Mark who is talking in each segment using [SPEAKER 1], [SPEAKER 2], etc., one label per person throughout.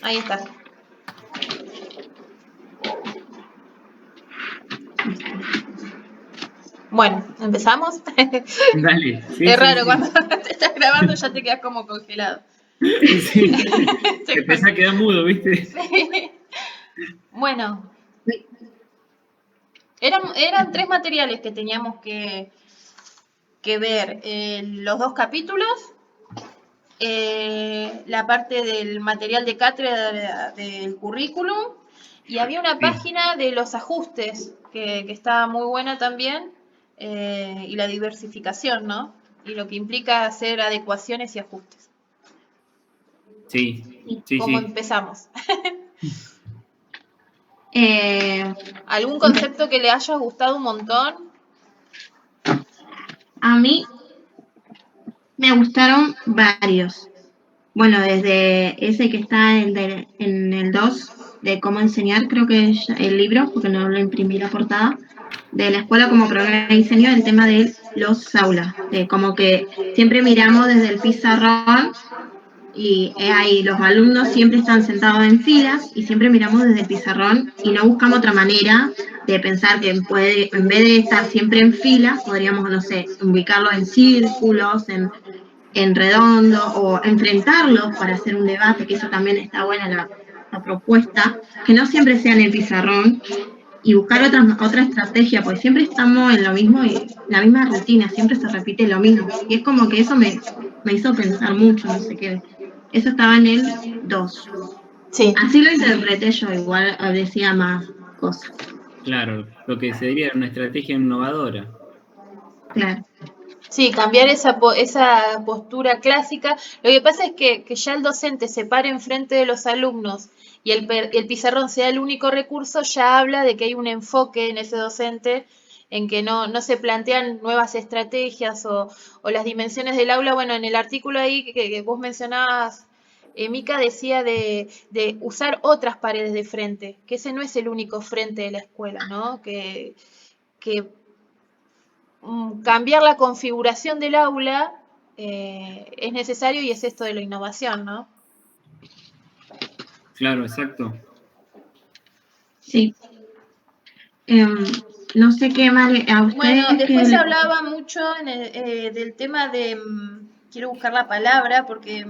[SPEAKER 1] Ahí está. Bueno, ¿empezamos?
[SPEAKER 2] Dale, sí,
[SPEAKER 1] Es
[SPEAKER 2] sí,
[SPEAKER 1] raro,
[SPEAKER 2] sí.
[SPEAKER 1] cuando te estás grabando ya te quedas como congelado.
[SPEAKER 2] Sí. Te empezás a quedar mudo, ¿viste?
[SPEAKER 1] Sí. Bueno, eran 3 materiales que teníamos que ver. Los 2 capítulos, la parte del material de cátedra del currículum, y había una
[SPEAKER 2] Sí,
[SPEAKER 1] página de los ajustes que estaba muy buena también, y la diversificación, ¿no? Y lo que implica hacer adecuaciones y ajustes.
[SPEAKER 2] sí, sí,
[SPEAKER 1] ¿Cómo
[SPEAKER 2] sí.
[SPEAKER 1] empezamos?
[SPEAKER 3] Eh,
[SPEAKER 1] ¿Algún concepto que le haya gustado un montón?
[SPEAKER 3] a mí me gustaron varios. Bueno, desde ese que está en el 2 de cómo enseñar, creo que es el libro, porque no lo imprimí la portada, de la escuela como programa de diseño, el tema de los aulas, de como que siempre miramos desde el pizarrón y ahí los alumnos siempre están sentados en filas y siempre miramos desde el pizarrón y no buscamos otra manera de pensar que en vez de estar siempre en filas, podríamos, no sé, ubicarlos en círculos, en redondo o enfrentarlos para hacer un debate, que eso también está buena la propuesta, que no siempre sea en el pizarrón y buscar otra estrategia, porque siempre estamos en lo mismo y la misma rutina, siempre se repite lo mismo. Y es como que eso me hizo pensar mucho, no sé qué. Eso estaba en el 2.
[SPEAKER 1] Sí.
[SPEAKER 3] Así lo interpreté yo, igual decía más cosas.
[SPEAKER 2] Claro, lo que se diría una estrategia innovadora.
[SPEAKER 3] Claro.
[SPEAKER 1] Sí, cambiar esa postura clásica. Lo que pasa es que ya el docente se pare enfrente de los alumnos y el pizarrón sea el único recurso, ya habla de que hay un enfoque en ese docente en que no se plantean nuevas estrategias o las dimensiones del aula. Bueno, en el artículo ahí que vos mencionabas, Mica decía de usar otras paredes de frente, que ese no es el único frente de la escuela, ¿no? Que cambiar la configuración del aula es necesario y es esto de la innovación, ¿no?
[SPEAKER 2] Claro, exacto.
[SPEAKER 3] Sí. No sé qué más a
[SPEAKER 1] Bueno,
[SPEAKER 3] ustedes
[SPEAKER 1] después se
[SPEAKER 3] que
[SPEAKER 1] hablaba mucho del tema de, quiero buscar la palabra porque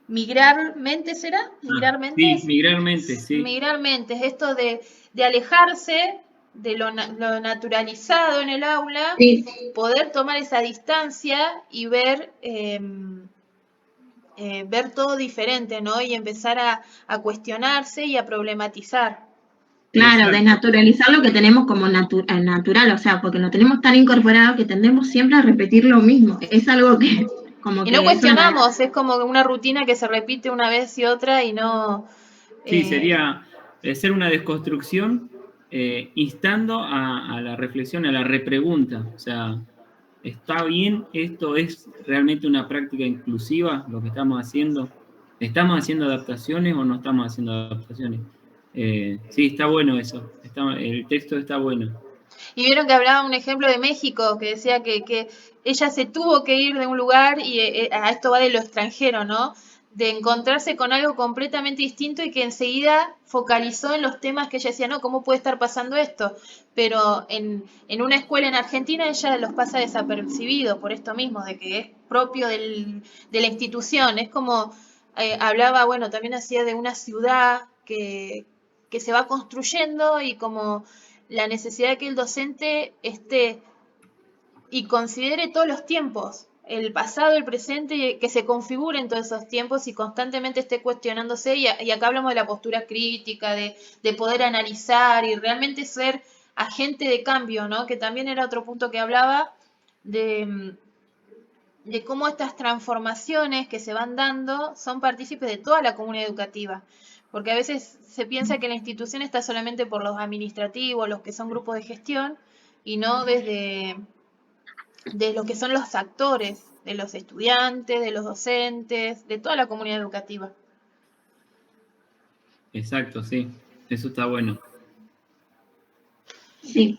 [SPEAKER 1] migrar mentes, ¿será? Migrar
[SPEAKER 2] Sí,
[SPEAKER 1] mentes.
[SPEAKER 2] migrarmente, sí.
[SPEAKER 1] Migrar mentes, esto de alejarse de lo naturalizado en el aula,
[SPEAKER 3] sí,
[SPEAKER 1] poder tomar esa distancia y ver todo diferente, ¿no? Y empezar a cuestionarse y a problematizar.
[SPEAKER 3] claro,
[SPEAKER 2] Exacto.
[SPEAKER 3] desnaturalizar lo que tenemos como natural, o sea, porque lo tenemos tan incorporado que tendemos siempre a repetir lo mismo. Es algo que, como
[SPEAKER 1] Y no
[SPEAKER 3] que es una...
[SPEAKER 1] cuestionamos, es como una rutina que se repite una vez y otra y no...
[SPEAKER 2] Sí,
[SPEAKER 1] eh,
[SPEAKER 2] sería hacer una desconstrucción instando a la reflexión, a la repregunta. O sea, ¿está bien? ¿Esto es realmente una práctica inclusiva lo que estamos haciendo? ¿Estamos haciendo adaptaciones o no estamos haciendo adaptaciones? Sí, está bueno eso. El texto está bueno.
[SPEAKER 1] Y vieron que hablaba un ejemplo de México, que decía que ella se tuvo que ir de un lugar y a esto va de lo extranjero, ¿no? De encontrarse con algo completamente distinto y que enseguida focalizó en los temas que ella decía, no, ¿cómo puede estar pasando esto? Pero en una escuela en Argentina ella los pasa desapercibido por esto mismo, de que es propio de la institución. Es como, hablaba, bueno, también hacía de una ciudad que se va construyendo y como la necesidad de que el docente esté y considere todos los tiempos, el pasado, el presente, que se configuren todos esos tiempos y constantemente esté cuestionándose. Y acá hablamos de la postura crítica, de poder analizar y realmente ser agente de cambio, ¿no? Que también era otro punto que hablaba de, de cómo estas transformaciones que se van dando son partícipes de toda la comunidad educativa. Porque a veces se piensa que la institución está solamente por los administrativos, los que son grupos de gestión, y no desde de lo que son los actores, de los estudiantes, de los docentes, de toda la comunidad educativa.
[SPEAKER 2] Exacto, sí. Eso está bueno.
[SPEAKER 3] Sí.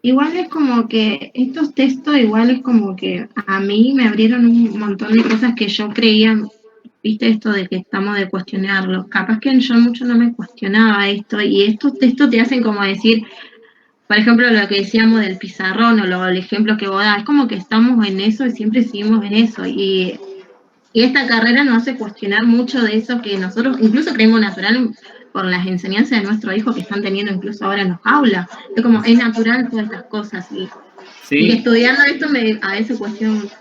[SPEAKER 3] Igual es como que estos textos, igual es como que a mí me abrieron un montón de cosas que yo creía viste esto de que estamos de cuestionarlo. Capaz que yo mucho no me cuestionaba esto, y estos textos te hacen como decir, por ejemplo, lo que decíamos del pizarrón o el ejemplo que vos das, es como que estamos en eso y siempre seguimos en eso. Y esta carrera nos hace cuestionar mucho de eso que nosotros incluso creemos natural por las enseñanzas de nuestros hijos que están teniendo incluso ahora en los aulas. Es como, es natural todas estas cosas. Y
[SPEAKER 2] Sí,
[SPEAKER 3] estudiando esto a veces cuestiono mucho.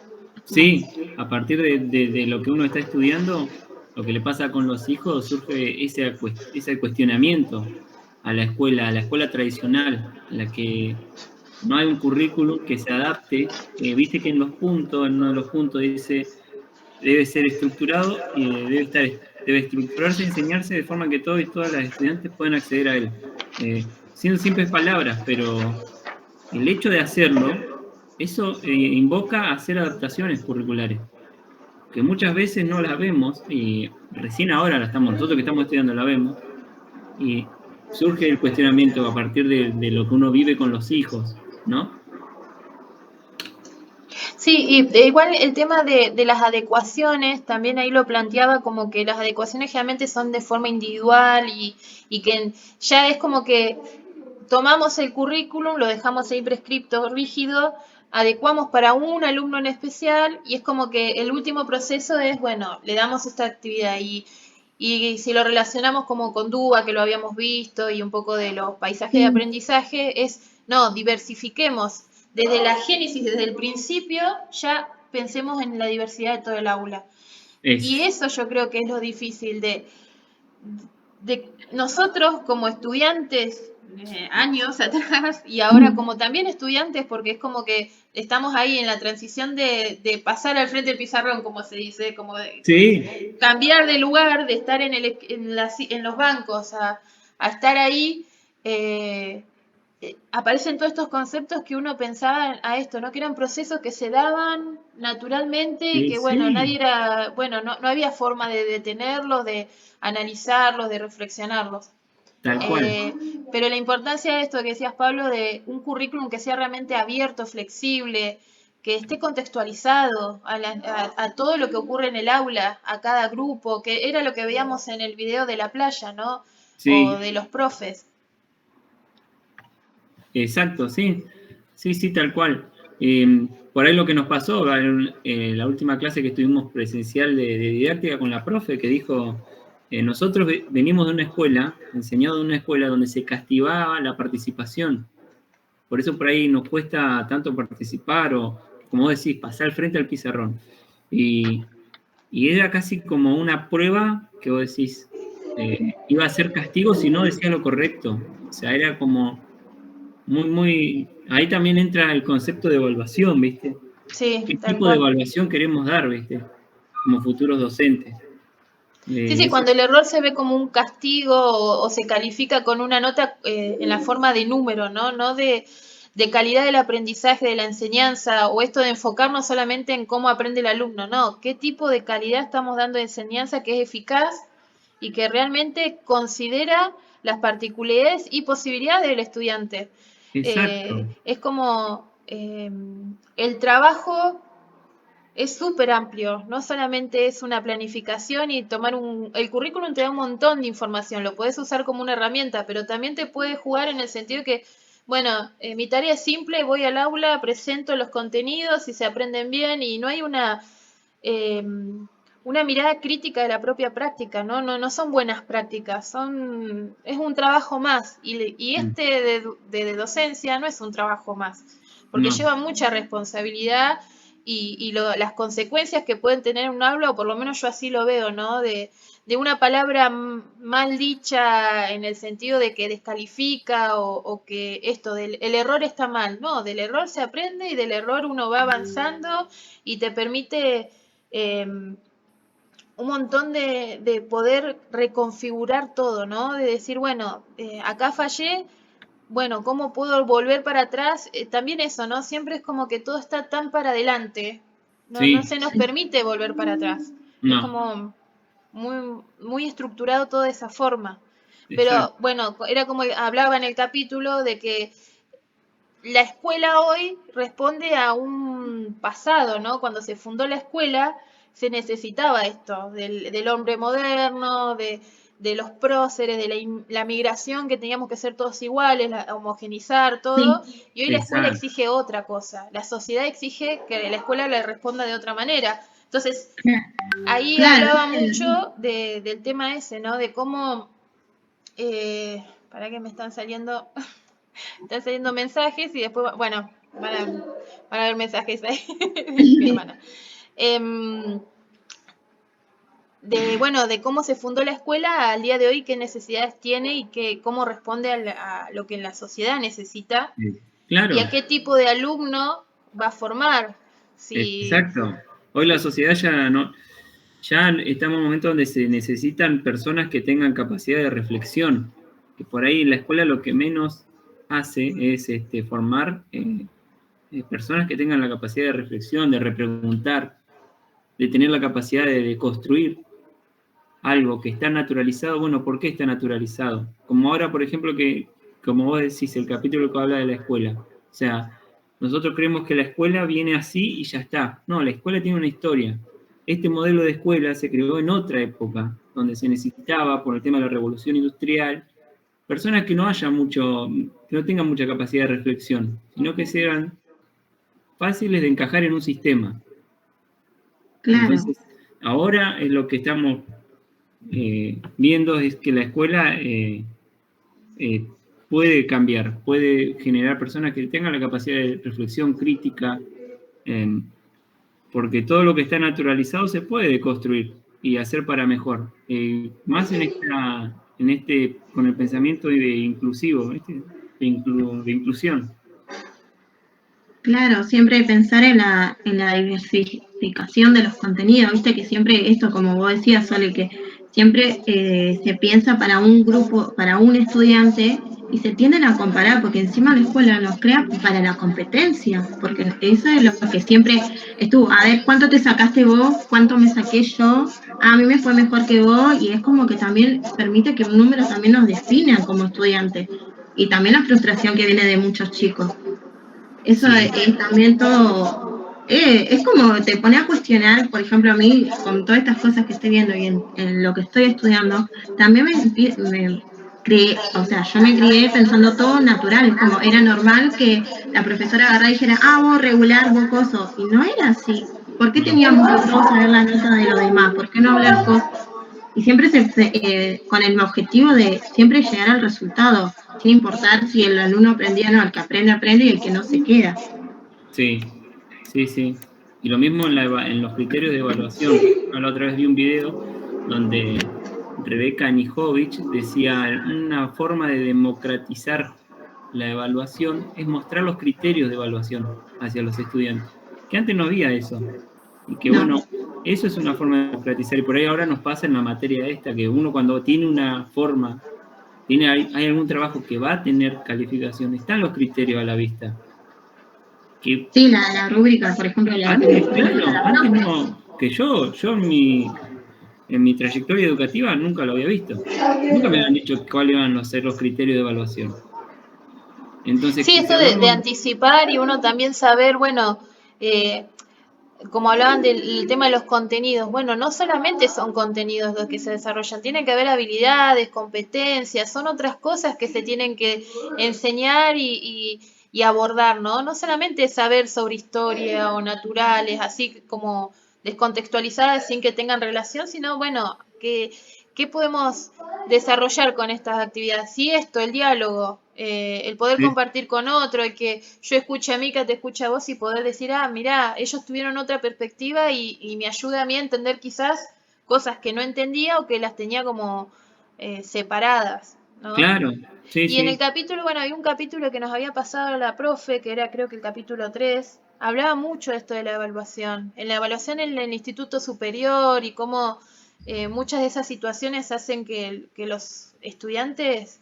[SPEAKER 2] sí, a partir de lo que uno está estudiando, lo que le pasa con los hijos, surge ese cuestionamiento a la escuela tradicional, en la que no hay un currículum que se adapte. Viste que en en uno de los puntos dice, debe ser estructurado y debe estructurarse y enseñarse de forma que todos y todas las estudiantes puedan acceder a él. Siendo simples palabras, pero el hecho de hacerlo, eso invoca a hacer adaptaciones curriculares, que muchas veces no las vemos, y recién ahora nosotros que estamos estudiando la vemos, y surge el cuestionamiento a partir de lo que uno vive con los hijos, ¿no?
[SPEAKER 1] Sí, y igual el tema de las adecuaciones, también ahí lo planteaba como que las adecuaciones generalmente son de forma individual y que ya es como que tomamos el currículum, lo dejamos ahí prescripto, rígido, adecuamos para un alumno en especial y es como que el último proceso es, bueno, le damos esta actividad y si lo relacionamos como con DUA, que lo habíamos visto, y un poco de los paisajes de
[SPEAKER 3] Sí,
[SPEAKER 1] aprendizaje, es, no, diversifiquemos. Desde la génesis, desde el principio, ya pensemos en la diversidad de todo el aula. Y
[SPEAKER 2] Es,
[SPEAKER 1] eso yo creo que es lo difícil de nosotros como estudiantes años atrás y ahora como también estudiantes porque es como que estamos ahí en la transición de pasar al frente del pizarrón, como se dice, como de
[SPEAKER 2] sí,
[SPEAKER 1] cambiar de lugar, de estar en los bancos a estar ahí. eh, Aparecen todos estos conceptos que uno pensaba a esto, ¿no? Que eran procesos que se daban naturalmente y que, bueno, nadie
[SPEAKER 2] sí,
[SPEAKER 1] era, bueno, no había forma de detenerlos, de analizarlos, de reflexionarlos.
[SPEAKER 2] tal cual.
[SPEAKER 1] Pero la importancia de esto que decías, Pablo, de un currículum que sea realmente abierto, flexible, que esté contextualizado a todo lo que ocurre en el aula, a cada grupo, que era lo que veíamos en el video de la playa, ¿no? O
[SPEAKER 2] Sí,
[SPEAKER 1] de los profes.
[SPEAKER 2] exacto, sí, sí, sí, tal cual. Por ahí lo que nos pasó en la última clase que estuvimos presencial de didáctica con la profe, que dijo, nosotros venimos de una escuela, enseñado de una escuela donde se castigaba la participación. Por eso por ahí nos cuesta tanto participar o, como vos decís, pasar frente al pizarrón. Y, y era casi como una prueba que vos decís, iba a ser castigo si no decía lo correcto. O sea, era como ahí también entra el concepto de evaluación, ¿viste? ¿Qué
[SPEAKER 1] Sí, tal
[SPEAKER 2] tipo de
[SPEAKER 1] cual.
[SPEAKER 2] evaluación queremos dar, ¿viste? Como futuros docentes.
[SPEAKER 1] Sí, sí,
[SPEAKER 2] Eso,
[SPEAKER 1] cuando el error se ve como un castigo o se califica con una nota en la forma de número, ¿no? No de calidad del aprendizaje, de la enseñanza, o esto de enfocarnos solamente en cómo aprende el alumno, no, qué tipo de calidad estamos dando de enseñanza que es eficaz y que realmente considera las particularidades y posibilidades del estudiante.
[SPEAKER 2] exacto,
[SPEAKER 1] Es como el trabajo es súper amplio, no solamente es una planificación y tomar El currículum te da un montón de información, lo puedes usar como una herramienta, pero también te puede jugar en el sentido que, bueno, mi tarea es simple, voy al aula, presento los contenidos y se aprenden bien y no hay eh, una mirada crítica de la propia práctica, ¿no? No son buenas prácticas, es un trabajo más y este de docencia no es un trabajo más, porque
[SPEAKER 2] no,
[SPEAKER 1] lleva mucha responsabilidad las consecuencias que pueden tener un aula, o por lo menos yo así lo veo, ¿no? De una palabra mal dicha en el sentido de que descalifica o que el error está mal. No, del error se aprende y del error uno va avanzando y te permite un montón de poder reconfigurar todo, ¿no? De decir, bueno, acá fallé, bueno, ¿cómo puedo volver para atrás? También eso, ¿no? Siempre es como que todo está tan para adelante, no
[SPEAKER 2] sí,
[SPEAKER 1] se nos
[SPEAKER 3] sí,
[SPEAKER 1] permite volver para atrás. Es
[SPEAKER 2] no,
[SPEAKER 1] como muy estructurado todo de esa forma. Pero
[SPEAKER 2] exacto,
[SPEAKER 1] bueno, era como hablaba en el capítulo de que la escuela hoy responde a un pasado, ¿no? Cuando se fundó la escuela, se necesitaba esto, del hombre moderno, de los próceres, de la migración, que teníamos que ser todos iguales, homogenizar todo,
[SPEAKER 3] Sí,
[SPEAKER 1] y hoy la escuela
[SPEAKER 2] Exacto.
[SPEAKER 1] exige otra cosa, la sociedad exige que la escuela le responda de otra manera. Entonces, ahí
[SPEAKER 3] claro,
[SPEAKER 1] hablaba mucho del tema ese, ¿no? De cómo, para que me están saliendo mensajes y después, bueno, van a ver mensajes ahí de mi hermana. Bueno, de cómo se fundó la escuela al día de hoy, qué necesidades tiene y cómo responde a lo que la sociedad necesita y
[SPEAKER 2] Claro,
[SPEAKER 1] a qué tipo de alumno va a formar. Si,
[SPEAKER 2] exacto. Hoy la sociedad ya estamos en un momento donde se necesitan personas que tengan capacidad de reflexión, que por ahí la escuela lo que menos hace es formar personas que tengan la capacidad de reflexión, de repreguntar, de tener la capacidad de construir algo que está naturalizado. Bueno, ¿por qué está naturalizado? Como ahora, por ejemplo, como vos decís, el capítulo que habla de la escuela. O sea, nosotros creemos que la escuela viene así y ya está. No, la escuela tiene una historia. Este modelo de escuela se creó en otra época, donde se necesitaba, por el tema de la revolución industrial, personas que que no tengan mucha capacidad de reflexión, sino que sean fáciles de encajar en un sistema.
[SPEAKER 3] claro.
[SPEAKER 2] Entonces, ahora es lo que estamos viendo es que la escuela eh, puede cambiar, puede generar personas que tengan la capacidad de reflexión crítica, eh, porque todo lo que está naturalizado se puede construir y hacer para mejor. Más con el pensamiento de inclusivo, de inclusión.
[SPEAKER 3] Claro, siempre pensar en la diversificación de los contenidos, viste que siempre esto, como vos decías, Sole, que siempre se piensa para un grupo, para un estudiante, y se tienden a comparar, porque encima la escuela nos crea para la competencia, porque eso es lo que siempre estuvo, a ver, ¿cuánto te sacaste vos? ¿Cuánto me saqué yo? A mí me fue mejor que vos, y es como que también permite que un número también nos defina como estudiantes, y también la frustración que viene de muchos chicos. Eso
[SPEAKER 2] Sí,
[SPEAKER 3] es también todo, es como te pone a cuestionar, por ejemplo, a mí, con todas estas cosas que estoy viendo y en lo que estoy estudiando, también me crié, o sea, yo me crié pensando todo natural, como era normal que la profesora agarrara y dijera, vos regular, vos coso, y no era así. ¿Por qué
[SPEAKER 2] no,
[SPEAKER 3] teníamos que todos saber la nota de los demás? ¿Por qué no hablar cosas? Y siempre con el objetivo de siempre llegar al resultado, sin importar si el alumno aprendía o no, el que aprende, aprende y el que no se queda.
[SPEAKER 2] sí, sí, sí. Y lo mismo en los criterios de evaluación. La otra vez vi un video donde Rebeca Nijovic decía, una forma de democratizar la evaluación es mostrar los criterios de evaluación hacia los estudiantes, que antes no había eso. Y que
[SPEAKER 3] No,
[SPEAKER 2] bueno, eso es una forma de democratizar. Y por ahí ahora nos pasa en la materia esta, que uno cuando tiene una forma, hay algún trabajo que va a tener calificación, están los criterios a la vista. Que
[SPEAKER 3] sí, la rúbrica, por ejemplo, la que
[SPEAKER 2] antes,
[SPEAKER 3] nosotros
[SPEAKER 2] claro,
[SPEAKER 3] usamos.
[SPEAKER 2] antes no, que yo en mi trayectoria educativa nunca lo había visto. Nunca me habían dicho cuáles iban a ser los criterios de evaluación. Entonces,
[SPEAKER 1] sí,
[SPEAKER 2] si
[SPEAKER 1] esto de
[SPEAKER 2] hablamos,
[SPEAKER 1] anticipar y uno también saber, bueno, eh, como hablaban del tema de los contenidos, bueno, no solamente son contenidos los que se desarrollan, tiene que haber habilidades, competencias, son otras cosas que se tienen que enseñar y abordar, ¿no? No solamente saber sobre historia o naturales, así como descontextualizadas sin que tengan relación, sino, bueno, ¿qué podemos desarrollar con estas actividades? Sí, esto, el diálogo, el poder
[SPEAKER 2] sí,
[SPEAKER 1] compartir con otro, el que yo escuche a Mica, te escuche a vos y poder decir, mirá, ellos tuvieron otra perspectiva y me ayuda a mí a entender quizás cosas que no entendía o que las tenía como separadas, ¿no?
[SPEAKER 2] claro, sí,
[SPEAKER 1] Y en el
[SPEAKER 2] sí,
[SPEAKER 1] capítulo, bueno, había un capítulo que nos había pasado la profe, que era creo que el capítulo 3 hablaba mucho de esto de la evaluación. En la evaluación en el instituto superior y cómo muchas de esas situaciones hacen que los estudiantes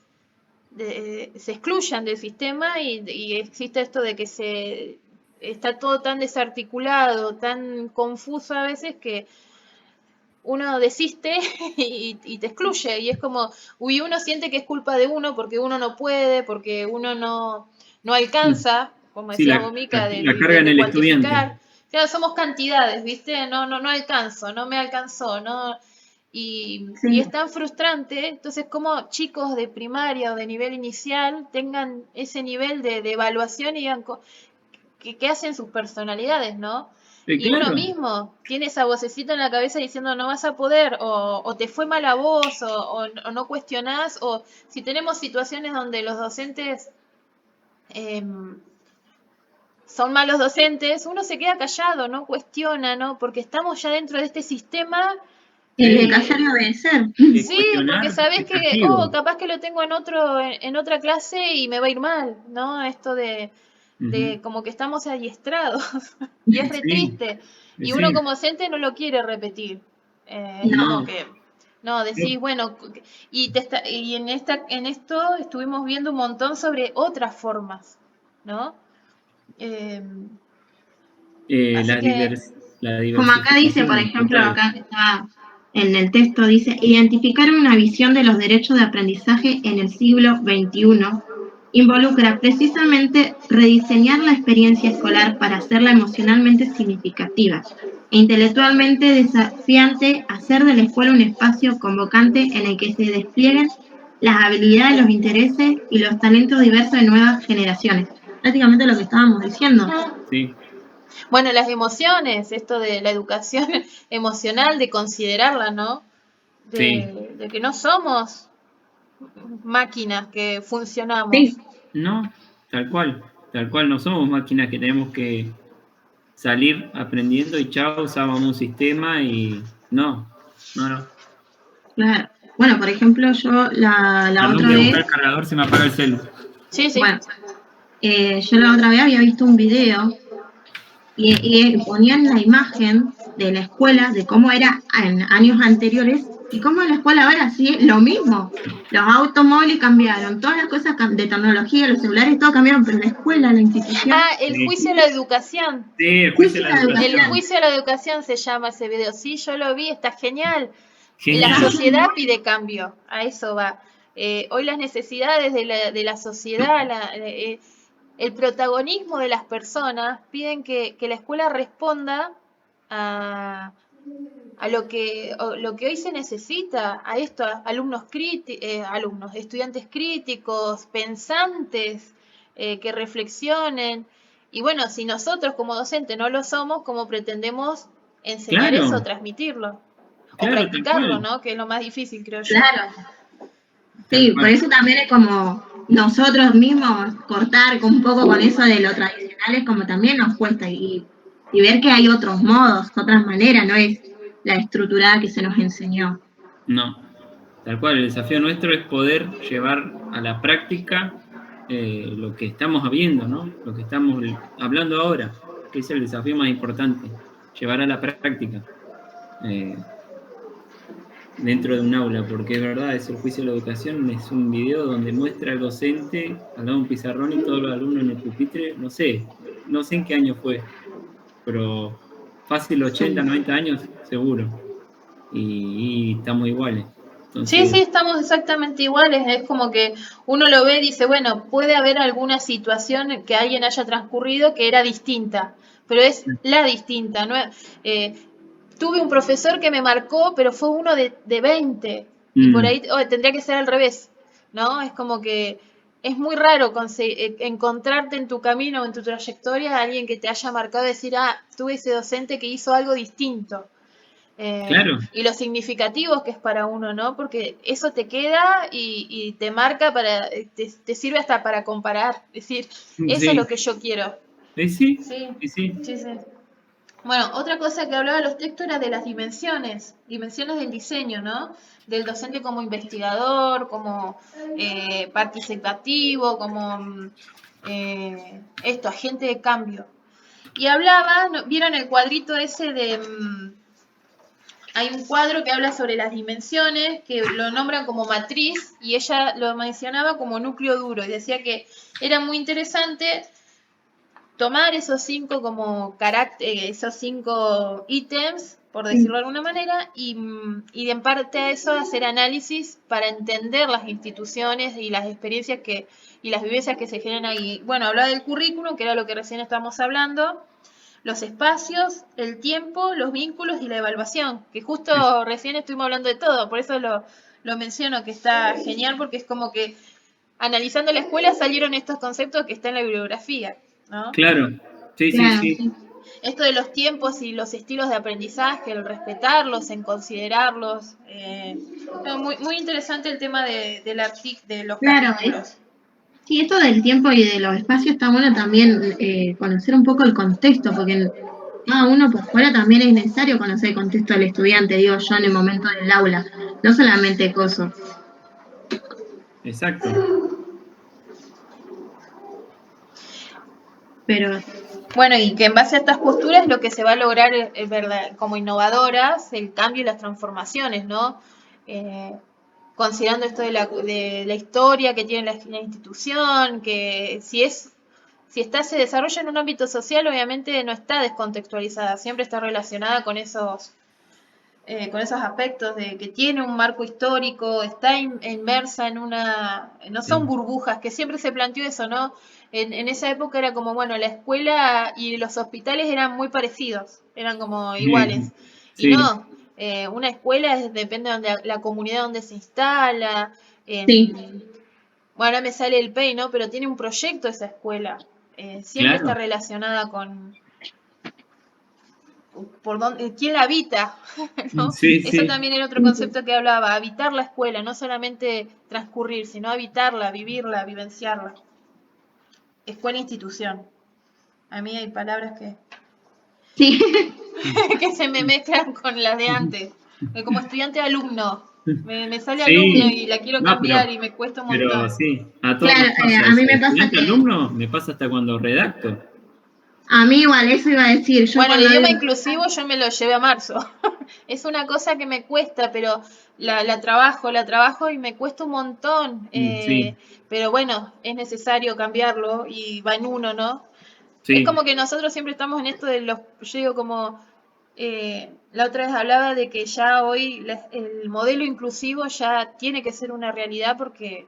[SPEAKER 1] se excluyan del sistema y existe esto de que está todo tan desarticulado, tan confuso a veces que uno desiste y te excluye. Y es como, uno siente que es culpa de uno porque uno no puede, porque uno no alcanza, como
[SPEAKER 2] sí,
[SPEAKER 1] decías vos, Mica,
[SPEAKER 2] la carga en
[SPEAKER 1] de
[SPEAKER 2] el estudiante.
[SPEAKER 1] cuantificar. Claro, somos cantidades, ¿viste? No alcanzo, no me alcanzó, no. Y
[SPEAKER 3] Sí.
[SPEAKER 1] es tan frustrante, entonces como chicos de primaria o de nivel inicial tengan ese nivel de evaluación y digan que hacen sus personalidades, ¿no? Y uno
[SPEAKER 2] Claro.
[SPEAKER 1] mismo tiene esa vocecita en la cabeza diciendo no vas a poder, o te fue mal a vos, o no cuestionás, o si tenemos situaciones donde los docentes son malos docentes, uno se queda callado, no cuestiona, ¿no? Porque estamos ya dentro de este sistema.
[SPEAKER 3] El de
[SPEAKER 2] Sí,
[SPEAKER 3] callar y obedecer.
[SPEAKER 1] Sí, porque
[SPEAKER 2] cuestionar
[SPEAKER 1] sabes
[SPEAKER 2] es
[SPEAKER 1] que, oh,
[SPEAKER 2] castigo.
[SPEAKER 1] capaz que lo tengo en otra clase y me va a ir mal, ¿no? Esto
[SPEAKER 2] Ujú.
[SPEAKER 1] de como que estamos adiestrados y es re
[SPEAKER 2] Sí,
[SPEAKER 1] triste. Y uno
[SPEAKER 2] sí,
[SPEAKER 1] como docente no lo quiere repetir. Es como
[SPEAKER 3] No,
[SPEAKER 1] que, no,
[SPEAKER 2] no.
[SPEAKER 1] decís, bueno, y en esto estuvimos viendo un montón sobre otras formas, ¿no? Eh, así que,
[SPEAKER 2] La
[SPEAKER 3] como acá dice, por
[SPEAKER 2] diversificación
[SPEAKER 3] ejemplo,
[SPEAKER 2] total.
[SPEAKER 3] acá que está en el texto, dice, identificar una visión de los derechos de aprendizaje en el siglo XXI involucra precisamente rediseñar la experiencia escolar para hacerla emocionalmente significativa e intelectualmente desafiante, hacer de la escuela un espacio convocante en el que se desplieguen las habilidades, los intereses y los talentos diversos de nuevas generaciones. Prácticamente lo que estábamos diciendo.
[SPEAKER 2] Sí,
[SPEAKER 1] bueno, las emociones, esto de la educación emocional, de considerarla, ¿no?
[SPEAKER 2] sí.
[SPEAKER 1] De que no somos máquinas que funcionamos.
[SPEAKER 3] Sí,
[SPEAKER 2] No, tal cual no somos máquinas que tenemos que salir aprendiendo y chao, usábamos un sistema y no.
[SPEAKER 3] claro. Bueno, por ejemplo, yo la
[SPEAKER 2] Perdón,
[SPEAKER 3] otra
[SPEAKER 2] voy a
[SPEAKER 3] vez,
[SPEAKER 2] buscar el cargador, se me apaga el celu.
[SPEAKER 1] Sí, sí.
[SPEAKER 3] bueno, yo la otra vez había visto un video y ponían la imagen de la escuela, de cómo era en años anteriores y cómo la escuela ahora sigue lo mismo. Los automóviles cambiaron, todas las cosas de tecnología, los celulares, todo cambiaron, pero la escuela, la institución,
[SPEAKER 1] Ah, el
[SPEAKER 2] Sí,
[SPEAKER 1] juicio a la educación.
[SPEAKER 2] sí, el
[SPEAKER 3] sí,
[SPEAKER 2] juicio
[SPEAKER 3] sí,
[SPEAKER 2] de la
[SPEAKER 3] la
[SPEAKER 1] El
[SPEAKER 3] educación.
[SPEAKER 2] educación.
[SPEAKER 1] juicio a la educación se llama ese video. Sí, yo lo vi, está genial. La
[SPEAKER 2] Genial.
[SPEAKER 1] sociedad pide cambio, a eso va. Hoy las necesidades de la sociedad, el protagonismo de las personas piden que la escuela responda a, lo que hoy se necesita, a esto, alumnos, estudiantes críticos, pensantes, que reflexionen. Y bueno, si nosotros como docentes no lo somos, ¿cómo pretendemos enseñar eso,
[SPEAKER 2] Claro,
[SPEAKER 1] transmitirlo? O
[SPEAKER 2] claro, tal
[SPEAKER 1] practicarlo,
[SPEAKER 2] cual.
[SPEAKER 1] ¿no? Que es lo más difícil, creo yo.
[SPEAKER 3] Claro,
[SPEAKER 2] Tal
[SPEAKER 3] sí, por
[SPEAKER 2] cual.
[SPEAKER 3] eso también es como nosotros mismos cortar un poco con eso de lo tradicional es como también nos cuesta y ver que hay otros modos, otras maneras, no es la estructurada que se nos enseñó.
[SPEAKER 2] No, tal cual. El desafío nuestro es poder llevar a la práctica lo que estamos viendo, ¿no? Lo que estamos hablando ahora, que es el desafío más importante, llevar a la práctica. Dentro de un aula, porque es verdad, es el juicio de la educación, es un video donde muestra al docente al lado de un pizarrón y todos los alumnos en el pupitre, no sé en qué año fue, pero fácil 80, 90 años, seguro, y estamos iguales.
[SPEAKER 1] Sí, sí,
[SPEAKER 2] Entonces,
[SPEAKER 1] estamos exactamente iguales. Es como que uno lo ve y dice, bueno, puede haber alguna situación que alguien haya transcurrido que era distinta, pero es la distinta. ¿No? Tuve un profesor que me marcó, pero fue uno de 20 y por ahí tendría que ser al revés, ¿no? Es como que es muy raro encontrarte en tu camino o en tu trayectoria a alguien que te haya marcado y decir, ah, tuve ese docente que hizo algo distinto.
[SPEAKER 2] claro,
[SPEAKER 1] Y lo significativos que es para uno, ¿no? Porque eso te queda y te marca te sirve hasta para comparar, es decir, eso es
[SPEAKER 2] sí,
[SPEAKER 1] lo que yo quiero.
[SPEAKER 2] sí,
[SPEAKER 1] Sí,
[SPEAKER 2] sí,
[SPEAKER 1] sí, sí. Bueno, otra cosa que hablaba los textos era de las dimensiones del diseño, ¿no? Del docente como investigador, como participativo, como agente de cambio. Y hablaba, ¿vieron el cuadrito ese de... hay un cuadro que habla sobre las dimensiones, que lo nombran como matriz, y ella lo mencionaba como núcleo duro, y decía que era muy interesante tomar esos cinco como esos cinco ítems, por decirlo de alguna manera, y en parte a eso hacer análisis para entender las instituciones y las experiencias y las vivencias que se generan ahí. Bueno, hablaba del currículum, que era lo que recién estábamos hablando, los espacios, el tiempo, los vínculos y la evaluación, que justo recién estuvimos hablando de todo, por eso lo menciono, que está genial, porque es como que analizando la escuela salieron estos conceptos que están en la bibliografía, ¿no?
[SPEAKER 2] Claro, sí, sí,
[SPEAKER 3] Claro,
[SPEAKER 2] sí.
[SPEAKER 3] sí.
[SPEAKER 1] Esto de los tiempos y los estilos de aprendizaje, el respetarlos, en considerarlos. Muy interesante el tema de los
[SPEAKER 3] Claro,
[SPEAKER 1] capítulos.
[SPEAKER 3] sí, esto del tiempo y de los espacios está bueno también conocer un poco el contexto, porque cada uno por fuera también es necesario conocer el contexto del estudiante, digo yo, en el momento del aula, no solamente coso.
[SPEAKER 2] Exacto.
[SPEAKER 3] Pero
[SPEAKER 1] Bueno, y que en base a estas posturas lo que se va a lograr es verdad, como innovadoras, el cambio y las transformaciones, ¿no? Considerando esto de la historia que tiene la institución, que si se desarrolla en un ámbito social, obviamente no está descontextualizada, siempre está relacionada con esos aspectos de que tiene un marco histórico, está inmersa en no son burbujas, que siempre se planteó eso, ¿no? En esa época era como, bueno, la escuela y los hospitales eran muy parecidos, eran como iguales. Y
[SPEAKER 2] Sí,
[SPEAKER 1] no, una escuela depende de la comunidad donde se instala.
[SPEAKER 3] sí,
[SPEAKER 1] Bueno, ahora me sale el PEI, ¿no? Pero tiene un proyecto esa escuela. Siempre está
[SPEAKER 2] claro.
[SPEAKER 1] relacionada con quién la habita, ¿no?
[SPEAKER 2] Sí,
[SPEAKER 1] Eso
[SPEAKER 2] sí.
[SPEAKER 1] también era otro concepto que hablaba, habitar la escuela, no solamente transcurrir, sino habitarla, vivirla, vivenciarla. Escuela institución. A mí hay palabras
[SPEAKER 3] sí.
[SPEAKER 1] que se me mezclan con las de antes. Como estudiante alumno. Me sale alumno
[SPEAKER 2] Sí,
[SPEAKER 1] y la quiero
[SPEAKER 2] no,
[SPEAKER 1] cambiar y me cuesta un
[SPEAKER 2] pero
[SPEAKER 1] montón.
[SPEAKER 2] sí, a todos
[SPEAKER 3] Claro,
[SPEAKER 2] nos pasa
[SPEAKER 3] a mí
[SPEAKER 2] eso.
[SPEAKER 3] me pasa
[SPEAKER 2] Estudiante
[SPEAKER 3] que,
[SPEAKER 2] alumno me pasa hasta cuando redacto.
[SPEAKER 3] a mí igual, eso iba a decir, yo
[SPEAKER 1] Bueno, el
[SPEAKER 3] cuando
[SPEAKER 1] idioma
[SPEAKER 3] digo,
[SPEAKER 1] inclusivo yo me lo llevé a marzo. Es una cosa que me cuesta, pero la trabajo y me cuesta un montón.
[SPEAKER 2] Sí,
[SPEAKER 1] Pero bueno, es necesario cambiarlo y va en uno, ¿no? Es
[SPEAKER 2] sí,
[SPEAKER 1] como que nosotros siempre estamos en esto yo digo como, la otra vez hablaba de que ya hoy el modelo inclusivo ya tiene que ser una realidad porque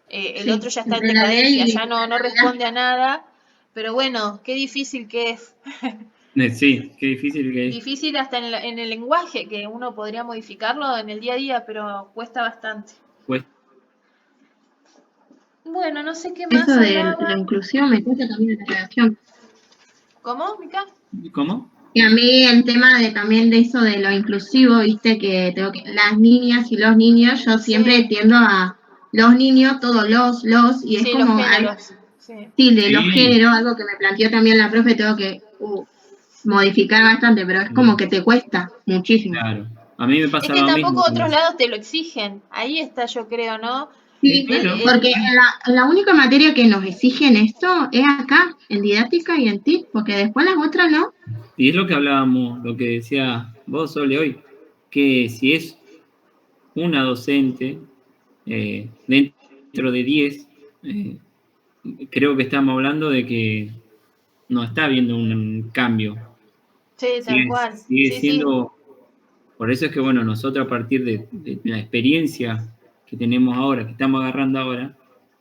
[SPEAKER 1] el
[SPEAKER 3] sí,
[SPEAKER 1] otro ya está en
[SPEAKER 3] entre la
[SPEAKER 1] decadencia,
[SPEAKER 3] ley y
[SPEAKER 1] ya no
[SPEAKER 3] la realidad.
[SPEAKER 1] responde a nada. Pero bueno, qué difícil que es.
[SPEAKER 2] sí, qué difícil que es.
[SPEAKER 1] Difícil hasta en el lenguaje, que uno podría modificarlo en el día a día, pero cuesta bastante.
[SPEAKER 2] Pues,
[SPEAKER 1] Bueno, no sé qué
[SPEAKER 3] Eso
[SPEAKER 1] más
[SPEAKER 3] de lo
[SPEAKER 1] hablaba.
[SPEAKER 3] inclusivo me cuesta también en la redacción.
[SPEAKER 1] ¿Cómo, Mica?
[SPEAKER 2] ¿cómo?
[SPEAKER 3] Y a mí el tema de también de eso de lo inclusivo, viste, que tengo que, las niñas y los niños, yo siempre
[SPEAKER 1] Sí,
[SPEAKER 3] tiendo a los niños, todos y es
[SPEAKER 1] sí, los
[SPEAKER 3] como,
[SPEAKER 1] géneros. Sí.
[SPEAKER 3] sí, de los
[SPEAKER 2] Sí,
[SPEAKER 3] géneros, algo que me planteó también la profe, tengo que modificar bastante, pero es como
[SPEAKER 2] sí,
[SPEAKER 3] que te cuesta muchísimo.
[SPEAKER 2] claro. A mí me
[SPEAKER 1] Es
[SPEAKER 2] pasa
[SPEAKER 1] que
[SPEAKER 2] lo
[SPEAKER 1] tampoco
[SPEAKER 2] mismo con
[SPEAKER 1] otros
[SPEAKER 2] eso.
[SPEAKER 1] lados te lo exigen. Ahí está, yo creo, ¿no?
[SPEAKER 2] Sí,
[SPEAKER 3] Sí,
[SPEAKER 1] El,
[SPEAKER 2] claro.
[SPEAKER 3] porque
[SPEAKER 1] el,
[SPEAKER 3] en la única materia que nos exigen esto es acá, en didáctica y en TIC, porque después las otras no.
[SPEAKER 2] Y es lo que hablábamos, lo que decía vos, Sole, hoy, que si es una docente dentro de 10, creo que estamos hablando de que no está habiendo un cambio.
[SPEAKER 1] sí, tal cual.
[SPEAKER 2] Sigue
[SPEAKER 1] Sí, sí.
[SPEAKER 2] siendo, por eso es que, bueno, nosotros a partir de la experiencia que tenemos ahora, que estamos agarrando ahora,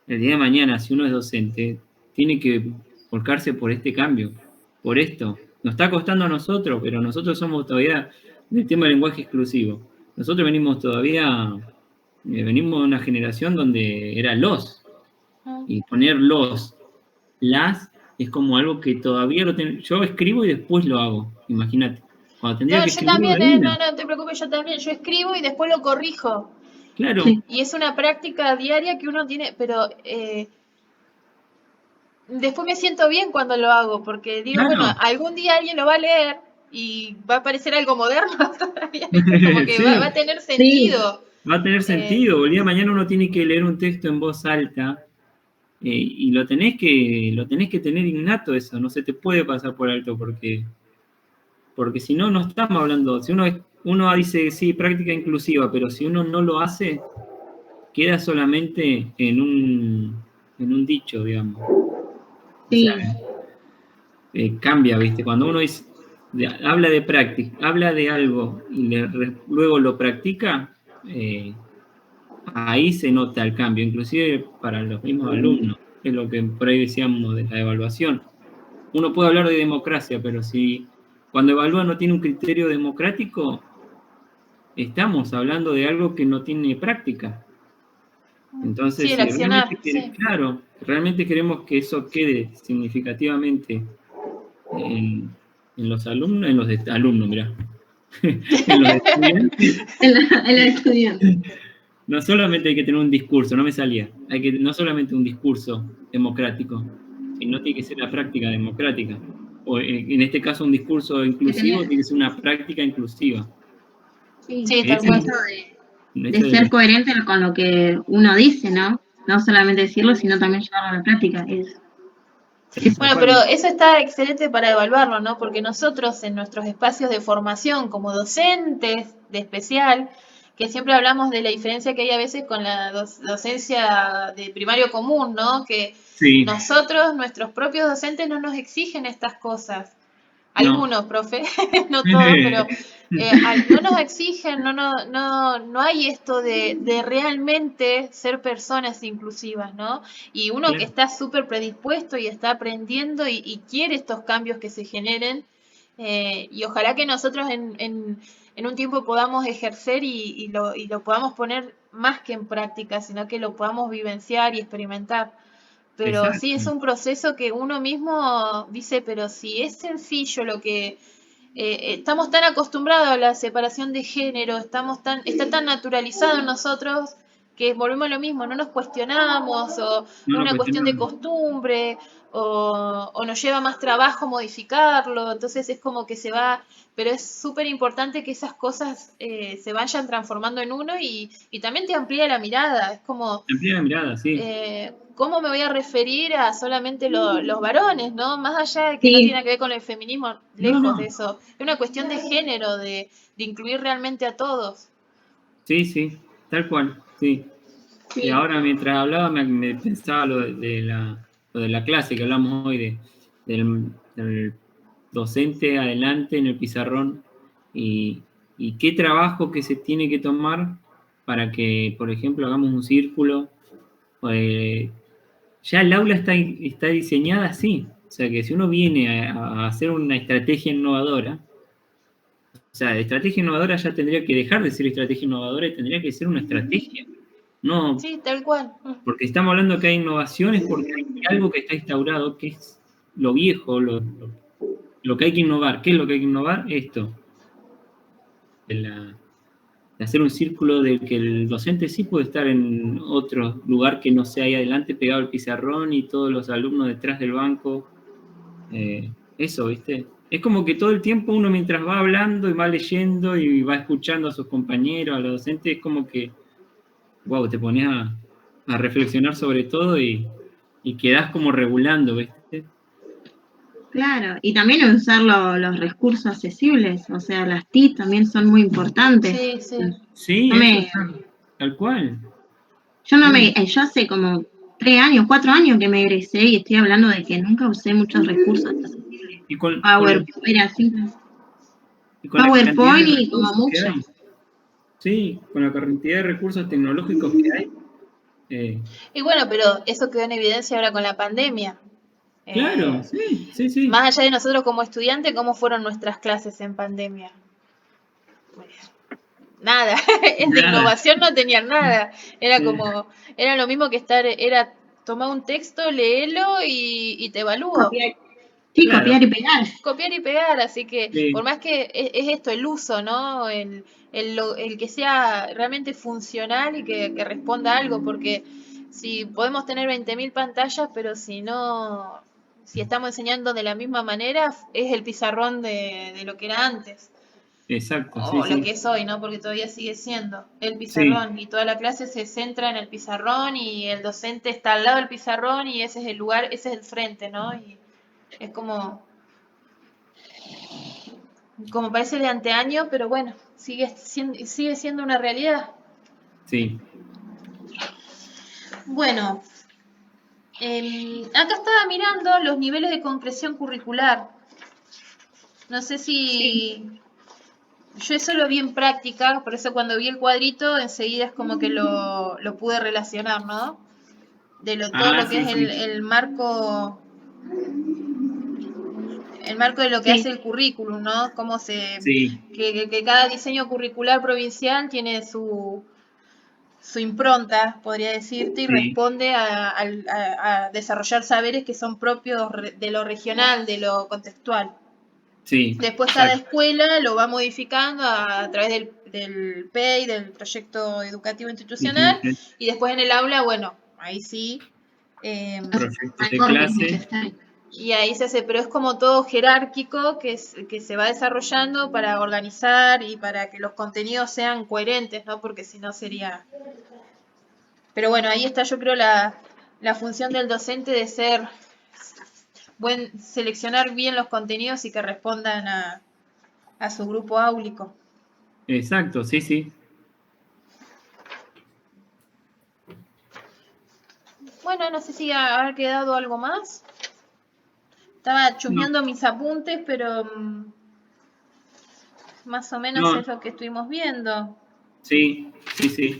[SPEAKER 2] el día de mañana, si uno es docente, tiene que volcarse por este cambio, por esto. Nos está costando a nosotros, pero nosotros somos todavía del tema del lenguaje exclusivo. Nosotros venimos todavía, venimos de una generación donde era los, y poner las, es como algo que todavía yo escribo y después lo hago, imagínate. Cuando tendría
[SPEAKER 1] No,
[SPEAKER 2] que
[SPEAKER 1] yo
[SPEAKER 2] escribirlo
[SPEAKER 1] también,
[SPEAKER 2] de una.
[SPEAKER 1] no te preocupes, yo también. Yo escribo y después lo corrijo.
[SPEAKER 2] Claro,
[SPEAKER 3] Sí,
[SPEAKER 1] Y es una práctica diaria que uno tiene, pero después me siento bien cuando lo hago, porque digo, bueno,
[SPEAKER 2] claro.
[SPEAKER 1] algún día alguien lo va a leer y va a parecer algo moderno todavía, ¿viste? Como que va a
[SPEAKER 2] Sí,
[SPEAKER 1] tener
[SPEAKER 3] sí,
[SPEAKER 1] sentido.
[SPEAKER 2] va a tener
[SPEAKER 1] Eh,
[SPEAKER 2] sentido. El día de mañana uno tiene que leer un texto en voz alta y lo tenés que tener innato eso, no se te puede pasar por alto porque si no, no estamos hablando. Si uno dice, sí, práctica inclusiva, pero si uno no lo hace, queda solamente en un dicho, digamos. O sea,
[SPEAKER 3] sí.
[SPEAKER 2] cambia, ¿viste? Cuando uno habla de práctica, habla de algo y luego lo practica, ahí se nota el cambio, inclusive para los mismos alumnos, es lo que por ahí decíamos de la evaluación. uno puede hablar de democracia, pero si cuando evalúa no tiene un criterio democrático, estamos hablando de algo que no tiene práctica.
[SPEAKER 1] Sí,
[SPEAKER 2] Entonces,
[SPEAKER 1] el
[SPEAKER 2] si
[SPEAKER 1] accionar,
[SPEAKER 2] realmente,
[SPEAKER 1] sí.
[SPEAKER 2] claro, realmente queremos que eso quede significativamente en los alumnos, mirá, en los estudiantes,
[SPEAKER 3] En la estudiante.
[SPEAKER 2] no solamente hay que tener un discurso, no me salía, no solamente un discurso democrático, sino tiene que ser la práctica democrática. O en este caso un discurso inclusivo tiene que ser una práctica inclusiva.
[SPEAKER 3] Sí,
[SPEAKER 1] Sí, tal
[SPEAKER 2] Ese,
[SPEAKER 1] cual.
[SPEAKER 3] de ser coherente con lo que uno dice, ¿no? No solamente decirlo, sino también llevarlo a la práctica.
[SPEAKER 1] Bueno, pero eso está excelente para evaluarlo, ¿no? Porque nosotros en nuestros espacios de formación como docentes de especial, que siempre hablamos de la diferencia que hay a veces con la docencia de primario común, ¿no? Que
[SPEAKER 2] sí,
[SPEAKER 1] nosotros, nuestros propios docentes, no nos exigen estas cosas.
[SPEAKER 2] no.
[SPEAKER 1] Algunos, profe, no todos, pero no nos exigen, no hay esto de realmente ser personas inclusivas, ¿no? Y uno que está súper predispuesto y está aprendiendo y quiere estos cambios que se generen, y ojalá que nosotros en un tiempo podamos ejercer y lo podamos poner más que en práctica, sino que lo podamos vivenciar y experimentar. Pero sí, es
[SPEAKER 2] Exacto.
[SPEAKER 1] un proceso que uno mismo dice, pero si es sencillo lo que estamos tan acostumbrados a la separación de género, está tan naturalizado en nosotros que volvemos a lo mismo, no nos cuestionamos o es
[SPEAKER 2] No lo
[SPEAKER 1] una cuestión de
[SPEAKER 2] cuestionamos.
[SPEAKER 1] costumbre o nos lleva más trabajo modificarlo, entonces es como que se va, pero es súper importante que esas cosas se vayan transformando en uno y también te amplía la mirada, es como
[SPEAKER 2] Amplía la mirada, sí.
[SPEAKER 1] ¿cómo me voy a referir a solamente los varones, ¿no? Más allá de que no tiene
[SPEAKER 3] Sí,
[SPEAKER 1] nada que ver con el feminismo,
[SPEAKER 2] No,
[SPEAKER 1] lejos
[SPEAKER 2] no.
[SPEAKER 1] de eso. Es una cuestión de género, de incluir realmente a todos.
[SPEAKER 2] Sí, sí, tal cual, sí. Y
[SPEAKER 3] sí.
[SPEAKER 2] ahora mientras hablaba me pensaba lo de la clase que hablamos hoy, del docente adelante en el pizarrón y qué trabajo que se tiene que tomar para que, por ejemplo, hagamos un círculo. Ya el aula está diseñada así. O sea que si uno viene a hacer una estrategia innovadora, o sea, la estrategia innovadora ya tendría que dejar de ser estrategia innovadora y tendría que ser una estrategia. No,
[SPEAKER 1] Sí, tal cual.
[SPEAKER 2] porque estamos hablando que hay innovaciones porque hay algo que está instaurado, que es lo viejo, lo que hay que innovar. ¿Qué es lo que hay que innovar? Esto, de hacer un círculo de que el docente sí puede estar en otro lugar que no sea ahí adelante pegado al pizarrón y todos los alumnos detrás del banco. Eso, ¿viste? Es como que todo el tiempo uno mientras va hablando y va leyendo y va escuchando a sus compañeros, a los docentes, es como que, wow, te pones a reflexionar sobre todo y quedás como regulando, ¿viste?
[SPEAKER 3] Claro, y también usar los recursos accesibles, o sea, las TIC también son muy importantes.
[SPEAKER 1] Sí, sí.
[SPEAKER 2] Sí,
[SPEAKER 3] No
[SPEAKER 2] eso
[SPEAKER 3] me,
[SPEAKER 2] está, tal cual. Sí,
[SPEAKER 3] yo hace como 3 años, 4 años que me egresé y estoy hablando de que nunca usé muchos recursos accesibles.
[SPEAKER 2] y con
[SPEAKER 3] PowerPoint, era así,
[SPEAKER 2] la cantidad
[SPEAKER 3] PowerPoint
[SPEAKER 2] de
[SPEAKER 3] y como
[SPEAKER 2] recursos que
[SPEAKER 3] mucho.
[SPEAKER 2] hay, sí, con la cantidad de recursos tecnológicos que hay,
[SPEAKER 1] Y bueno, pero eso quedó en evidencia ahora con la pandemia.
[SPEAKER 2] claro,
[SPEAKER 1] Eh,
[SPEAKER 2] sí, sí, sí.
[SPEAKER 1] Más allá de nosotros como estudiantes, ¿cómo fueron nuestras clases en pandemia? Nada, de
[SPEAKER 2] Nada.
[SPEAKER 1] innovación no tenían nada. Era
[SPEAKER 2] Sí,
[SPEAKER 1] como, era lo mismo que era tomar un texto, léelo y te evalúo.
[SPEAKER 3] Copiar. Sí,
[SPEAKER 2] claro,
[SPEAKER 3] copiar y pegar.
[SPEAKER 1] Copiar y pegar, así que por
[SPEAKER 2] sí,
[SPEAKER 1] más que es esto, el uso, ¿no? El que sea realmente funcional y que responda a algo, porque si podemos tener 20.000 pantallas, pero si no, si estamos enseñando de la misma manera, es el pizarrón de lo que era antes,
[SPEAKER 2] exacto, sí,
[SPEAKER 1] o lo que
[SPEAKER 2] sí.
[SPEAKER 1] es hoy, ¿no? Porque todavía sigue siendo el
[SPEAKER 2] Sí,
[SPEAKER 1] pizarrón y toda la clase se centra en el pizarrón y el docente está al lado del pizarrón y ese es el lugar, ese es el frente, ¿no? Y es como parece de anteaño, pero bueno, sigue siendo una realidad.
[SPEAKER 2] sí.
[SPEAKER 1] Bueno, acá estaba mirando los niveles de concreción curricular. No sé
[SPEAKER 3] Sí.
[SPEAKER 1] si yo eso lo vi en práctica, por eso cuando vi el cuadrito enseguida es como que lo pude relacionar, ¿no? Todo
[SPEAKER 2] Ah,
[SPEAKER 1] lo que
[SPEAKER 2] sí,
[SPEAKER 1] es
[SPEAKER 2] sí.
[SPEAKER 1] el marco el marco de lo que
[SPEAKER 3] Sí.
[SPEAKER 1] hace el currículum, ¿no? Cómo
[SPEAKER 2] Sí,
[SPEAKER 1] que cada diseño curricular provincial tiene su impronta, podría decirte, y
[SPEAKER 2] sí,
[SPEAKER 1] responde a desarrollar saberes que son propios de lo regional, de lo contextual.
[SPEAKER 2] sí,
[SPEAKER 1] Después cada
[SPEAKER 2] exacto.
[SPEAKER 1] escuela lo va modificando a través del PEI, del proyecto educativo institucional, y después en el aula, bueno, ahí sí,
[SPEAKER 2] Proyectos de
[SPEAKER 3] Acordes
[SPEAKER 2] clase.
[SPEAKER 3] necesarios.
[SPEAKER 1] y ahí se hace, pero es como todo jerárquico que se va desarrollando para organizar y para que los contenidos sean coherentes, ¿no? Porque si no sería... Pero bueno, ahí está yo creo la función del docente de ser seleccionar bien los contenidos y que respondan a su grupo áulico.
[SPEAKER 2] Exacto, sí, sí.
[SPEAKER 1] Bueno, no sé si ha quedado algo más. Estaba
[SPEAKER 2] No,
[SPEAKER 1] chusmeando mis apuntes, pero más o menos
[SPEAKER 2] no,
[SPEAKER 1] es lo que estuvimos viendo.
[SPEAKER 2] sí, sí, sí.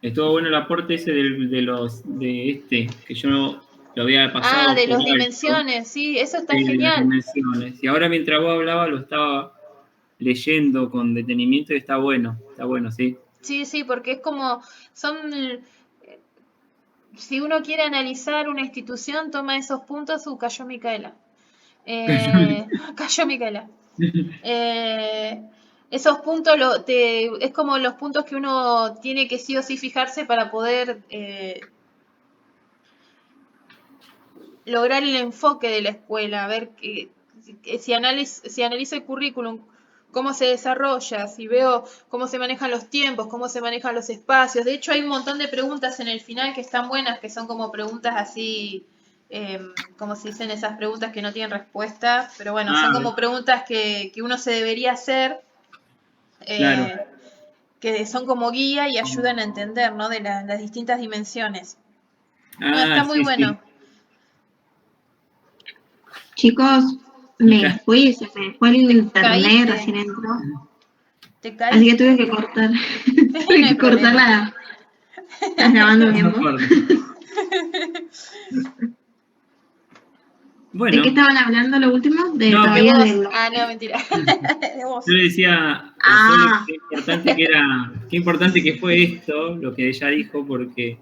[SPEAKER 2] Estuvo bueno el aporte ese que yo lo había
[SPEAKER 1] Ah,
[SPEAKER 2] pasado
[SPEAKER 1] de
[SPEAKER 2] por
[SPEAKER 1] las
[SPEAKER 2] alto,
[SPEAKER 1] dimensiones, sí, eso está
[SPEAKER 2] de las
[SPEAKER 1] genial.
[SPEAKER 2] dimensiones. Y ahora mientras vos hablabas lo estaba leyendo con detenimiento y está bueno, sí.
[SPEAKER 1] Sí, sí, porque es como, son, si uno quiere analizar una institución, toma esos puntos, cayó Micaela. Cayó Micaela. Eh, esos puntos es como los puntos que uno tiene que sí o sí fijarse para poder lograr el enfoque de la escuela, a ver si analizo el currículum, cómo se desarrolla, si veo cómo se manejan los tiempos, cómo se manejan los espacios. De hecho, hay un montón de preguntas en el final que están buenas, que son como preguntas así, como se dicen esas preguntas que no tienen respuesta, pero bueno, son
[SPEAKER 2] Ah,
[SPEAKER 1] como preguntas que uno se debería hacer,
[SPEAKER 2] claro.
[SPEAKER 1] eh, que son como guía y ayudan a entender, ¿no? De las distintas dimensiones. No,
[SPEAKER 2] Ah,
[SPEAKER 1] está muy
[SPEAKER 2] sí, sí.
[SPEAKER 1] bueno.
[SPEAKER 3] Chicos,
[SPEAKER 2] Acá.
[SPEAKER 3] me fui, se me fue el internet,
[SPEAKER 1] Caíste,
[SPEAKER 3] recién entró.
[SPEAKER 1] te
[SPEAKER 3] Así que
[SPEAKER 1] caíste.
[SPEAKER 3] tuve que cortar,
[SPEAKER 1] Sí,
[SPEAKER 3] tuve
[SPEAKER 1] no hay
[SPEAKER 3] que cortar
[SPEAKER 1] problema.
[SPEAKER 3] la. ¿Estás grabando bien
[SPEAKER 2] No
[SPEAKER 3] vos?
[SPEAKER 2] importa.
[SPEAKER 3] ¿De qué
[SPEAKER 2] Bueno,
[SPEAKER 3] estaban hablando lo último? De
[SPEAKER 2] no,
[SPEAKER 1] De
[SPEAKER 3] todavía
[SPEAKER 1] vos.
[SPEAKER 3] de.
[SPEAKER 1] Ah, no, mentira. De vos.
[SPEAKER 2] yo le decía a Sole
[SPEAKER 3] Ah,
[SPEAKER 2] qué importante que fue esto, lo que ella dijo, porque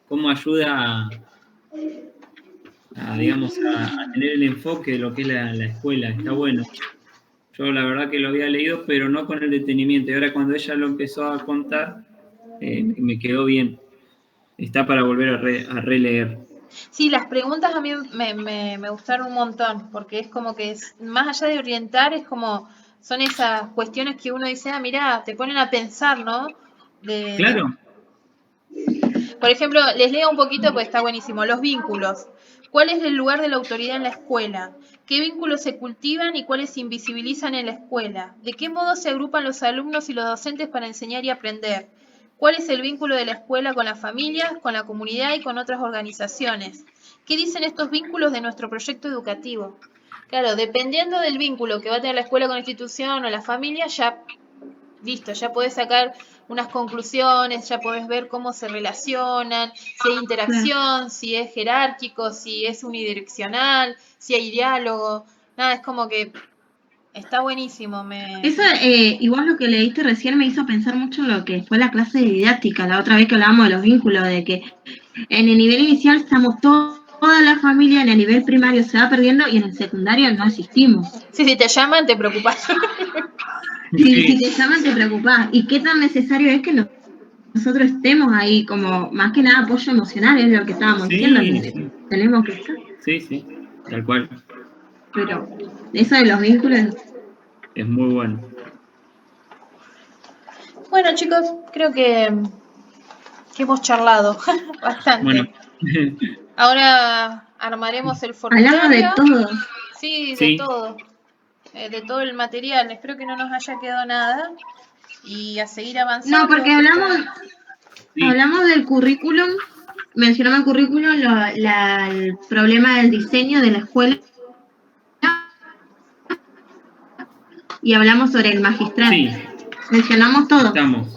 [SPEAKER 2] cómo ayuda digamos, a tener el enfoque de lo que es la escuela, está bueno. Yo la verdad que lo había leído, pero no con el detenimiento, y ahora cuando ella lo empezó a contar, me quedó bien. Está para volver a releer.
[SPEAKER 1] Sí, las preguntas a mí me gustaron un montón, porque es como que más allá de orientar, es como, son esas cuestiones que uno dice, ah, mirá, te ponen a pensar, ¿no? De,
[SPEAKER 2] Claro,
[SPEAKER 1] por ejemplo, les leo un poquito porque está buenísimo. Los vínculos. ¿Cuál es el lugar de la autoridad en la escuela? ¿Qué vínculos se cultivan y cuáles se invisibilizan en la escuela? ¿De qué modo se agrupan los alumnos y los docentes para enseñar y aprender? ¿Cuál es el vínculo de la escuela con las familias, con la comunidad y con otras organizaciones? ¿Qué dicen estos vínculos de nuestro proyecto educativo? Claro, dependiendo del vínculo que va a tener la escuela con la institución o la familia, ya listo, ya podés sacar unas conclusiones, ya podés ver cómo se relacionan, si hay
[SPEAKER 3] claro.
[SPEAKER 1] interacción, si es jerárquico, si es unidireccional, si hay diálogo. Nada, es como que está buenísimo.
[SPEAKER 3] Eso, igual lo que leíste recién me hizo pensar mucho en lo que fue la clase de didáctica, la otra vez que hablábamos de los vínculos, de que en el nivel inicial estamos toda la familia, en el nivel primario se va perdiendo y en el secundario no asistimos.
[SPEAKER 1] Sí, si te llaman, te preocupas.
[SPEAKER 3] Si
[SPEAKER 2] sí,
[SPEAKER 3] te llaman te preocupás. ¿Y qué tan necesario es que nosotros estemos ahí como más que nada apoyo emocional? Es lo que estábamos diciendo,
[SPEAKER 2] sí,
[SPEAKER 3] que
[SPEAKER 2] sí,
[SPEAKER 3] tenemos que estar.
[SPEAKER 2] sí, sí, tal cual.
[SPEAKER 3] Pero eso de los vínculos,
[SPEAKER 2] Es muy bueno.
[SPEAKER 1] Bueno, chicos, creo que hemos charlado
[SPEAKER 2] Bueno,
[SPEAKER 1] bastante. Ahora armaremos el
[SPEAKER 3] hablamos de
[SPEAKER 1] formulario.
[SPEAKER 3] todo.
[SPEAKER 1] Sí,
[SPEAKER 2] sí,
[SPEAKER 1] de todo el material. Espero que no nos haya quedado nada y a seguir
[SPEAKER 3] No,
[SPEAKER 1] avanzando,
[SPEAKER 3] porque
[SPEAKER 1] que está...
[SPEAKER 2] sí,
[SPEAKER 3] hablamos del currículum, mencionamos el currículum, el problema del diseño de la escuela y hablamos sobre el magistral.
[SPEAKER 2] sí,
[SPEAKER 3] Mencionamos todo.
[SPEAKER 2] estamos.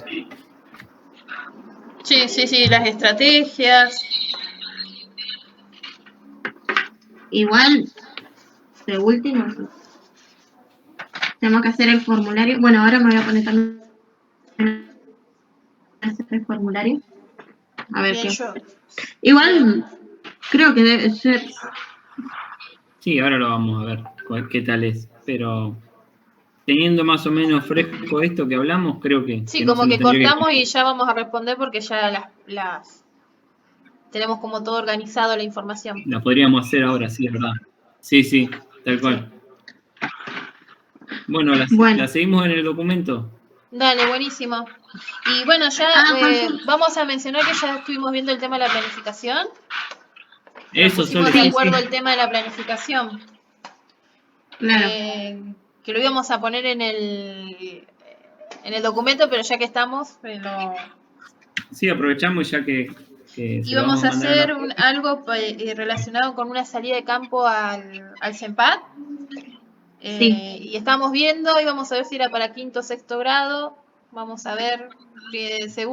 [SPEAKER 1] Sí, sí, sí, las estrategias.
[SPEAKER 3] Igual de último. Tenemos que hacer el formulario. Bueno, ahora me voy a poner también a hacer el formulario. A ver
[SPEAKER 1] Bien,
[SPEAKER 3] qué.
[SPEAKER 1] yo.
[SPEAKER 3] Igual creo que debe ser.
[SPEAKER 2] Sí, ahora lo vamos a ver qué tal es. Pero teniendo más o menos fresco esto que hablamos, creo que
[SPEAKER 1] Sí,
[SPEAKER 2] no
[SPEAKER 1] como
[SPEAKER 2] se nos
[SPEAKER 1] que
[SPEAKER 2] tendría
[SPEAKER 1] cortamos y ya vamos a responder porque ya las tenemos como todo organizado la información.
[SPEAKER 2] la podríamos hacer ahora, sí, es verdad. Sí, tal cual. Bueno, la seguimos en el documento.
[SPEAKER 1] Dale, buenísimo. Y bueno, ya vamos a mencionar que ya estuvimos viendo el tema de la planificación. Nos
[SPEAKER 2] Eso
[SPEAKER 1] pusimos
[SPEAKER 2] solo.
[SPEAKER 1] de acuerdo el tema de la planificación.
[SPEAKER 3] Claro.
[SPEAKER 1] Que lo íbamos a poner en el documento, pero ya que estamos,
[SPEAKER 2] Sí, aprovechamos ya que se lo
[SPEAKER 1] íbamos a
[SPEAKER 2] mandar
[SPEAKER 1] hacer algo relacionado con una salida de campo al CEMPAD.
[SPEAKER 3] Sí.
[SPEAKER 1] Y estábamos viendo, íbamos a ver si era para quinto o sexto grado. Vamos a ver,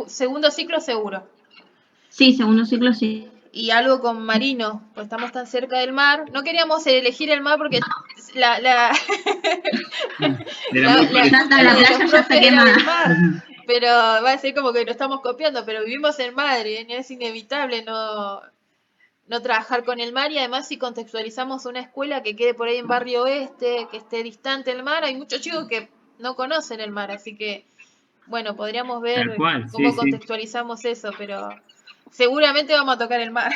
[SPEAKER 1] segundo ciclo seguro.
[SPEAKER 3] Sí, segundo ciclo sí.
[SPEAKER 1] Y algo con marino, pues estamos tan cerca del mar. No queríamos elegir el mar porque la
[SPEAKER 3] playa ya está quemada.
[SPEAKER 1] Pero va a ser como que lo estamos copiando, pero vivimos en Madrid, ¿no? Es inevitable no trabajar con el mar, y además si contextualizamos una escuela que quede por ahí en Barrio Oeste, que esté distante del mar, hay muchos chicos que no conocen el mar, así que bueno, podríamos ver cómo contextualizamos eso, pero seguramente vamos a tocar el mar.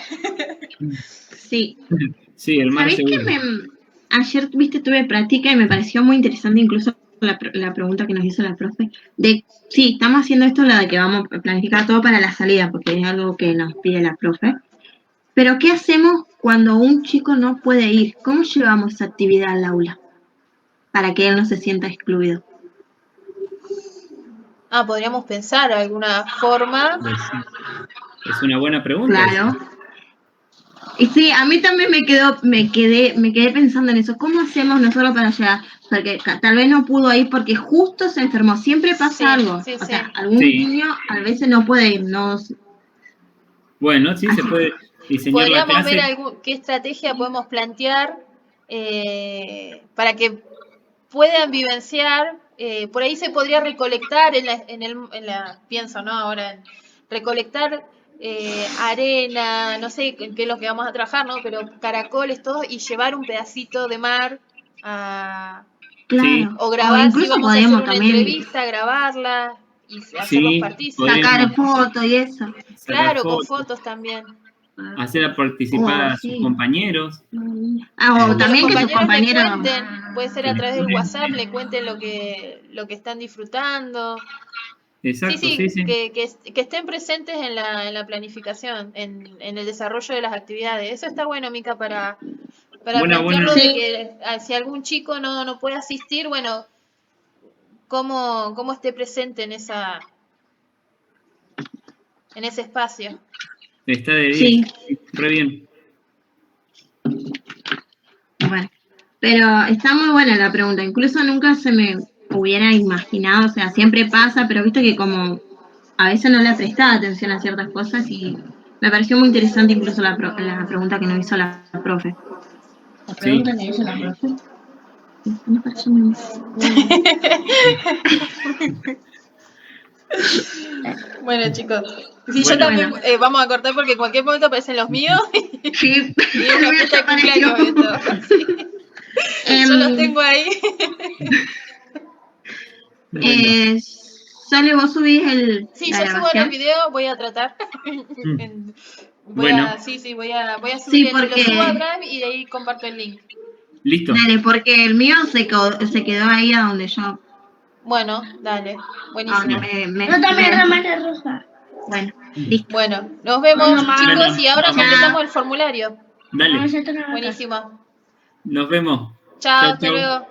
[SPEAKER 3] Sí.
[SPEAKER 2] Sí, el mar
[SPEAKER 3] ¿Sabés
[SPEAKER 2] seguro.
[SPEAKER 3] que ayer, tuve práctica y me pareció muy interesante incluso la pregunta que nos hizo la profe? Sí, estamos haciendo esto, la de que vamos a planificar todo para la salida, porque es algo que nos pide la profe. Pero ¿qué hacemos cuando un chico no puede ir? ¿Cómo llevamos esa actividad al aula? Para que él no se sienta excluido.
[SPEAKER 1] Podríamos pensar alguna forma.
[SPEAKER 2] Es una buena pregunta.
[SPEAKER 3] Claro. Y sí, a mí también me quedé pensando en eso. ¿Cómo hacemos nosotros para llegar? Porque tal vez no pudo ir porque justo se enfermó. Siempre pasa algo.
[SPEAKER 1] Sí,
[SPEAKER 3] o sea, algún niño a veces no puede ir.
[SPEAKER 2] Bueno, sí, se puede diseñar la clase.
[SPEAKER 1] Podríamos ver qué estrategia podemos plantear para que puedan vivenciar. Por ahí se podría recolectar pienso, ¿no? Ahora, recolectar arena, no sé qué es lo que vamos a trabajar, ¿no? Pero caracoles, todo, y llevar un pedacito de mar
[SPEAKER 3] Claro.
[SPEAKER 1] o grabar,
[SPEAKER 3] incluso
[SPEAKER 1] si vamos a hacer una
[SPEAKER 3] también
[SPEAKER 1] entrevista, grabarla y hacerlos partícipes.
[SPEAKER 3] Sacar fotos y eso.
[SPEAKER 1] Claro, con fotos también.
[SPEAKER 2] Hacer participar a sus compañeros.
[SPEAKER 3] O también que sus compañeros
[SPEAKER 1] le cuenten, puede ser a través del WhatsApp, le cuenten lo que están disfrutando.
[SPEAKER 2] Exacto, sí.
[SPEAKER 1] Que estén presentes en la planificación, en el desarrollo de las actividades. Eso está bueno, Mica, para plantearlo de que si algún chico no puede asistir, bueno, cómo esté presente en ese espacio.
[SPEAKER 2] Está de 10. Re bien.
[SPEAKER 3] Bueno, pero está muy buena la pregunta. Incluso nunca se me hubiera imaginado, o sea, siempre pasa, pero viste que como a veces no le prestaba atención a ciertas cosas y me pareció muy interesante incluso la pregunta que nos hizo la profe. ¿La pregunta que hizo la profe? Me pareció muy
[SPEAKER 1] Bueno, chicos, yo también vamos a cortar porque en cualquier momento aparecen los míos
[SPEAKER 3] sí,
[SPEAKER 1] y es una fiesta de cumpleaños esto. Sí. Yo los tengo ahí.
[SPEAKER 3] Sale, vos subís
[SPEAKER 1] Sí, yo subo los videos, voy a tratar. Voy a subir, lo subo a Drive y de ahí comparto el link.
[SPEAKER 2] Listo.
[SPEAKER 3] Dale, porque el mío se quedó ahí a donde yo.
[SPEAKER 1] Bueno, dale, buenísimo.
[SPEAKER 3] Yo también la rosa. Bueno, listo.
[SPEAKER 1] Bueno, nos vemos, chicos, y ahora completamos el formulario.
[SPEAKER 2] Dale.
[SPEAKER 1] Buenísimo.
[SPEAKER 2] Nos vemos.
[SPEAKER 1] Chao, hasta luego.